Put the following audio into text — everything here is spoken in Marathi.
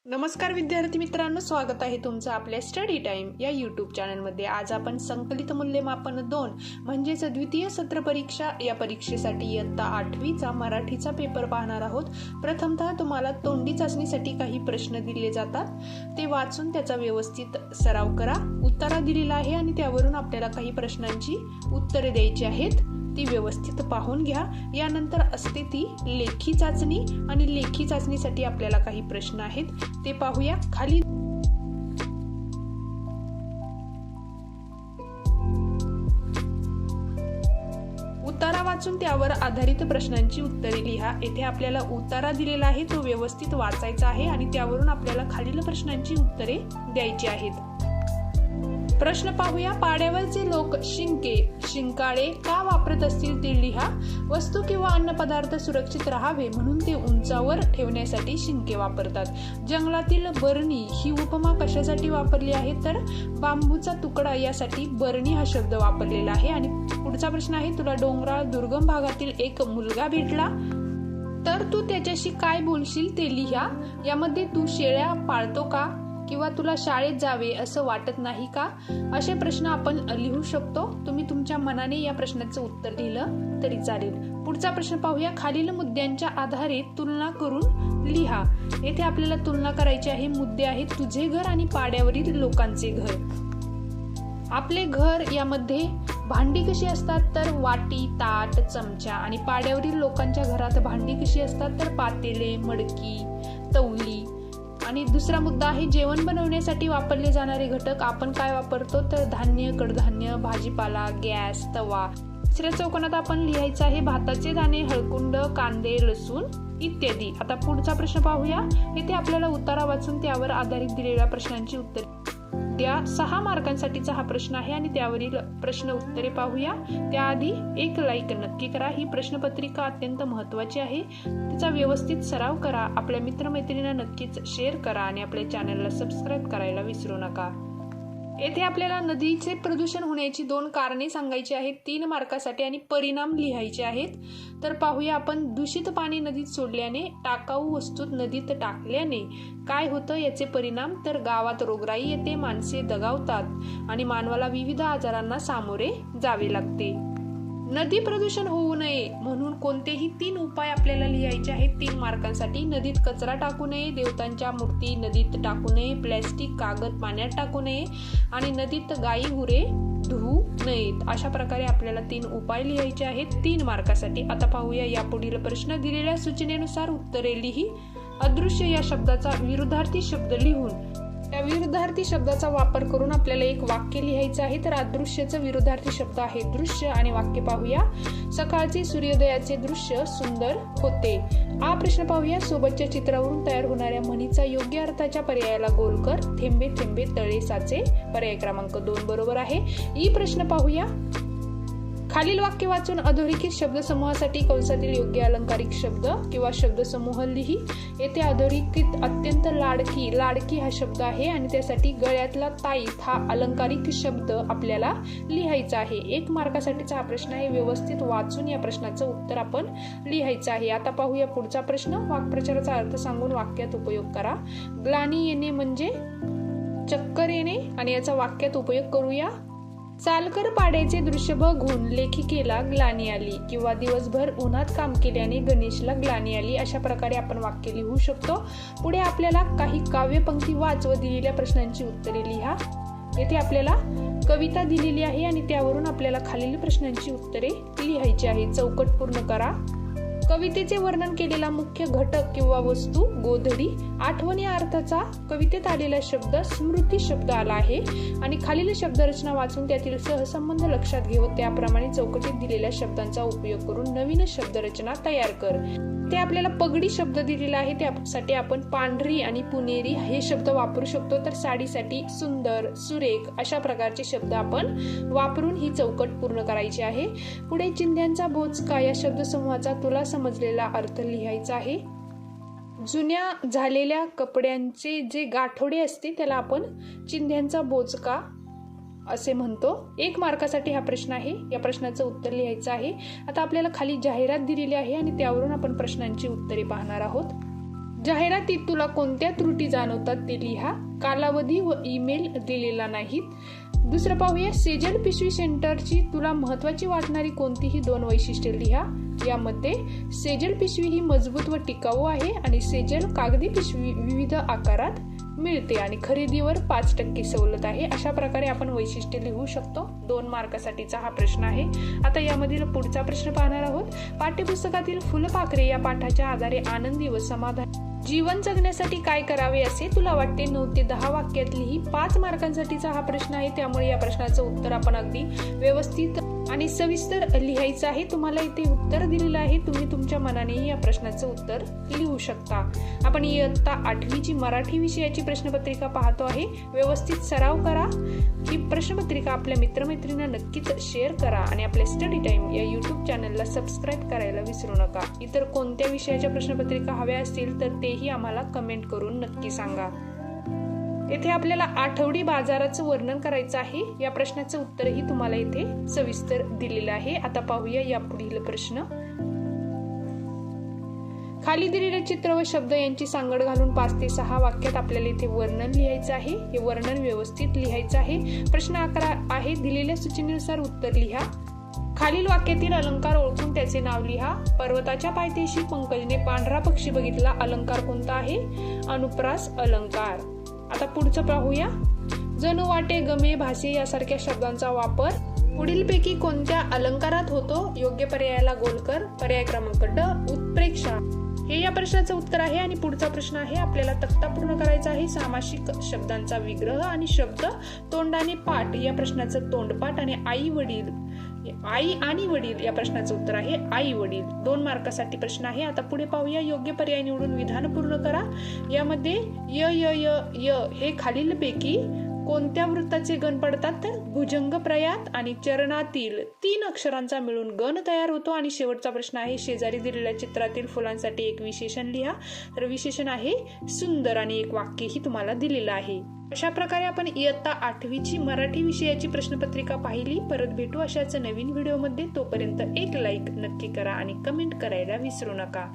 नमस्कार विद्यार्थी मित्रांनो, स्वागत आहे तुमचं आपल्या स्टडी टाइम या यूट्यूब चॅनलमध्ये। आज आपण संकलित मूल्यमापन 2 म्हणजेच द्वितीय सत्र परीक्षा या परीक्षेसाठी इयत्ता 8वीचा मराठीचा पेपर पाहणार आहोत। प्रथमतः तुम्हाला तोंडी चाचणीसाठी काही प्रश्न दिले जातात, ते वाचून त्याचा व्यवस्थित सराव करा। उत्तरा दिलेला आहे आणि त्यावरून आपल्याला काही प्रश्नांची उत्तरे द्यायची आहेत, ती व्यवस्थित पाहून घ्या। यानंतर असते ती लेखी चाचणी आणि लेखी चाचणीसाठी आपल्याला काही प्रश्न आहेत, ते पाहूया। खाली उतारा वाचून त्यावर आधारित प्रश्नांची उत्तरे लिहा। येथे आपल्याला उतारा दिलेला आहे, तो व्यवस्थित वाचायचा आहे आणि त्यावरून आपल्याला खालील प्रश्नांची उत्तरे द्यायची आहेत। प्रश्न पाहूया। पाड्यावरचे लोक शिंकाळे का वापरत असतील ते लिहा। वस्तू किंवा अन्न पदार्थ सुरक्षित राहावे म्हणून ते उंचावर ठेवण्यासाठी शिंके वापरतात। जंगलातील बरणी ही उपमा कशासाठी वापरली आहे, तर बांबूचा तुकडा यासाठी बरणी हा शब्द वापरलेला आहे। आणि पुढचा प्रश्न आहे, तुला डोंगराळ दुर्गम भागातील एक मुलगा भेटला तर तू त्याच्याशी काय बोलशील ते लिहा। यामध्ये तू शेळ्या पाळतो का किंवा तुला शाळेत जावे असं वाटत नाही का, असे प्रश्न आपण लिहू शकतो। तुम्ही तुमच्या मनाने या प्रश्नाचं उत्तर लिहिलं तरी चालेल। पुढचा प्रश्न पाहूया। खालील मुद्द्यांच्या आधारे तुलना करून लिहा। येथे आपल्याला तुलना करायची आहे। मुद्दे आहेत तुझे घर आणि पाड्यावरील लोकांचे घर। आपले घर यामध्ये भांडी कशी असतात, तर वाटी, ताट, चमचा। आणि पाड्यावरील लोकांच्या घरात भांडी कशी असतात, तर पातेले, मडकी, तवली। आणि दुसरा मुद्दा आहे जेवण बनवण्यासाठी वापरले जाणारे घटक। आपण काय वापरतो, तर धान्य, कडधान्य, भाजीपाला, गॅस, तवा। तिसऱ्या चौकोनात आपण लिहायचं आहे भाताचे दाणे, हळकुंड, कांदे, लसूण इत्यादी। आता पुढचा प्रश्न पाहूया। येथे आपल्याला उतारा वाचून त्यावर आधारित दिलेल्या प्रश्नांची उत्तरे द्या। 6 मार्कांसाठीचा हा प्रश्न आहे आणि त्यावरील प्रश्न उत्तरे पाहूया। त्याआधी एक लाईक नक्की करा। ही प्रश्नपत्रिका अत्यंत महत्त्वाची आहे, तिचा व्यवस्थित सराव करा। आपल्या मित्रमैत्रिणींना नक्कीच शेअर करा आणि आपल्या चॅनलला सबस्क्राईब करायला विसरू नका। येथे आपल्याला नदीचे प्रदूषण होण्याची 2 कारणे सांगायची आहेत 3 मार्कासाठी आणि परिणाम लिहायचे आहेत। तर पाहूया आपण। दूषित पाणी नदीत सोडल्याने, टाकाऊ वस्तू नदीत टाकल्याने काय होतं याचे परिणाम, तर गावात रोगराई येते, माणसे दगावतात आणि मानवाला विविध आजारांना सामोरे जावे लागते। नदी प्रदूषण होऊ नये म्हणून कोणतेही 3 उपाय आपल्याला लिहायचे आहेत 3 मार्कांसाठी। नदीत कचरा टाकू नये, देवतांच्या मूर्ती नदीत टाकू नये, प्लॅस्टिक कागद पाण्यात टाकू नये आणि नदीत गाई गुरे धुवू नयेत। अशा प्रकारे आपल्याला 3 उपाय लिहायचे आहेत 3 मार्कासाठी। आता पाहूया यापुढील प्रश्न। दिलेल्या सूचनेनुसार उत्तरे लिही। अदृश्य या शब्दाचा विरुद्धार्थी शब्द लिहून त्या विरुद्धार्थी शब्दाचा वापर करून आपल्याला एक वाक्य लिहायचं आहे। तर अदृश्यचं विरुद्धार्थी शब्द आहे दृश्य आणि वाक्य पाहूया। सकाळचे सूर्योदयाचे दृश्य सुंदर होते। हा प्रश्न पाहूया। सोबतच्या चित्रावरून तयार होणाऱ्या म्हणीचा योग्य अर्थाच्या पर्यायाला गोल कर। थेंबे थेंबे तळे साचे। पर्याय क्रमांक 2 बरोबर आहे। ई प्रश्न पाहूया। खालील वाक्य वाचून अधोरेखित शब्दसमूहासाठी कंसातील योग्य अलंकारिक शब्द किंवा शब्दसमूह लिही। येथे अधोरेखित अत्यंत लाडकी हा शब्द आहे आणि त्यासाठी गळ्यातला ताईत हा अलंकारिक शब्द आपल्याला लिहायचा आहे। 1 मार्कासाठीचा हा प्रश्न आहे। व्यवस्थित वाचून या प्रश्नाचं उत्तर आपण लिहायचं आहे। आता पाहूया पुढचा प्रश्न। वाक्प्रचाराचा अर्थ सांगून वाक्यात उपयोग करा। ग्लानी येणे म्हणजे चक्कर येणे आणि याचा वाक्यात उपयोग करूया। चालकर पाड्याचे दृश्य बघून लेखिकेला ग्लानी आली, किंवा दिवसभर उन्हात काम केल्याने गणेशला ग्लानी आली। अशा प्रकारे आपण वाक्य लिहू शकतो। पुढे आपल्याला काही काव्यपंक्ती वाच व दिलेल्या प्रश्नांची उत्तरे लिहा। येथे आपल्याला कविता दिलेली आहे आणि त्यावरून आपल्याला खालील प्रश्नांची उत्तरे लिहायची आहे। चौकट पूर्ण करा। कवितेचे वर्णन केलेला मुख्य घटक किंवा वस्तू गोधडी। आठवण या अर्थाचा कवितेत आलेला शब्द स्मृती शब्द आला आहे आणि खालील शब्दरचना वाचून त्यातील सहसंबंध लक्षात घेऊन त्याप्रमाणे चौकटीत दिलेल्या शब्दांचा उपयोग करून नवीन शब्दरचना तयार कर। ते आपल्याला पगडी शब्द दिलेला आहे, त्यासाठी आपण पांढरी आणि पुणेरी हे शब्द वापरू शकतो। तर साडीसाठी सुंदर, सुरेख अशा प्रकारचे शब्द आपण वापरून ही चौकट पूर्ण करायची आहे। पुढे चिंध्यांचा बोचका या शब्दसमूहाचा तुला समजलेला अर्थ लिहायचा आहे। जुन्या झालेल्या कपड्यांचे जे गाठोडे असते त्याला आपण चिंध्यांचा बोचका असे म्हणतो। 1 मार्कासाठी हा प्रश्न आहे। या प्रश्नाचं उत्तर लिहायचं आहे। आता आपल्याला खाली जाहिरात दिलेली आहे आणि त्यावरून आपण प्रश्नांची उत्तरे पाहणार आहोत। जाहिरातीत तुला कोणत्या त्रुटी जाणवतात ते लिहा. कालावधी व ईमेल दिलेला नाहीत. दुसरं पाहूया, सेजल पिशवी सेंटरची तुला महत्त्वाची वाटणारी कोणतीही 2 वैशिष्ट्ये लिहा. यामध्ये सेजल पिशवी ही मजबूत व टिकाऊ आहे आणि सेजल कागदी पिशवी विविध आकारात मिळते आणि खरेदीवर 5% सवलत आहे. अशा प्रकारे आपण वैशिष्ट्ये लिहू शकतो. 2 मार्कासाठीचा हा प्रश्न आहे. आता यामधील पुढचा प्रश्न पाहणार आहोत. पाठ्यपुस्तकातील फुलपाखरे या पाठाच्या आधारे आनंदी व समाधानी जीवन जगण्यासाठी काय करावे असे तुला वाटते? 9 ते 10 वाक्यातली ही 5 मार्कांसाठीचा हा प्रश्न आहे. त्यामुळे या प्रश्नाचं उत्तर आपण अगदी व्यवस्थित आणि सविस्तर लिहायचं आहे. तुम्हाला इथे उत्तर दिलेलं आहे. तुम्ही तुमच्या मनानेही या प्रश्नाचं उत्तर लिहू शकता. आपण इयत्ता 8वीची मराठी विषयाची प्रश्नपत्रिका पाहतो आहे. व्यवस्थित सराव करा. ही प्रश्नपत्रिका आपल्या मित्रमैत्रिणींना नक्कीच शेअर करा आणि आपल्या स्टडी टाइम या YouTube चॅनलला सबस्क्राईब करायला विसरू नका. इतर कोणत्या विषयाच्या प्रश्नपत्रिका हव्या असतील तर तेही आम्हाला कमेंट करून नक्की सांगा. येथे आपल्याला आठवडी बाजाराचं वर्णन करायचं आहे. या प्रश्नाचं उत्तरही तुम्हाला इथे सविस्तर दिलेलं आहे. आता पाहूया या पुढील प्रश्न. खाली दिलेले चित्र व शब्द यांची सांगड घालून 5 ते 6 वाक्यात आपल्याला इथे वर्णन लिहायचं आहे. हे वर्णन व्यवस्थित लिहायचं आहे. प्रश्न 11 आहे. दिलेल्या सूचनेनुसार उत्तर लिहा. खालील वाक्यातील अलंकार ओळखून त्याचे नाव लिहा. पर्वताच्या पायथ्याशी पंकजने पांढरा पक्षी बघितला. अलंकार कोणता आहे? अनुप्रास अलंकार. आता पुढचं पाहूया. जणू वाटे, गमे, भासे यासारख्या शब्दांचा वापर पुढीलपैकी कोणत्या अलंकारात होतो? योग्य पर्यायाला गोल कर. पर्याय क्रमांक ड, उत्प्रेक्षा. हे या प्रश्नाचं उत्तर आहे. आणि पुढचा प्रश्न आहे. आपल्याला तक्ता पूर्ण करायचा आहे. सामासिक शब्दांचा विग्रह आणि शब्द तोंडाने पाठ या प्रश्नाचं तोंडपाठ आणि आई आणि वडील या प्रश्नाचं उत्तर आहे आई वडील. 2 मार्कासाठी प्रश्न आहे. आता पुढे पाहूया. योग्य पर्याय निवडून विधान पूर्ण करा. यामध्ये य य य य हे खालीलपैकी कोणत्या वृत्ताचे गण पडतात? तर भुजंग प्रयात आणि चरणातील 3 अक्षरांचा मिळून गण तयार होतो. आणि शेवटचा प्रश्न आहे. शेजारी दिलेल्या चित्रातील फुलांसाठी एक विशेषण लिहा. तर विशेषण आहे सुंदर आणि एक वाक्यही तुम्हाला दिलेलं आहे. अशा प्रकारे आपण इयत्ता 8वीची मराठी विषयाची प्रश्नपत्रिका पाहिली. परत भेटू अशाच नवीन व्हिडिओमध्ये. तोपर्यंत एक लाईक नक्की करा आणि कमेंट करायला विसरू नका.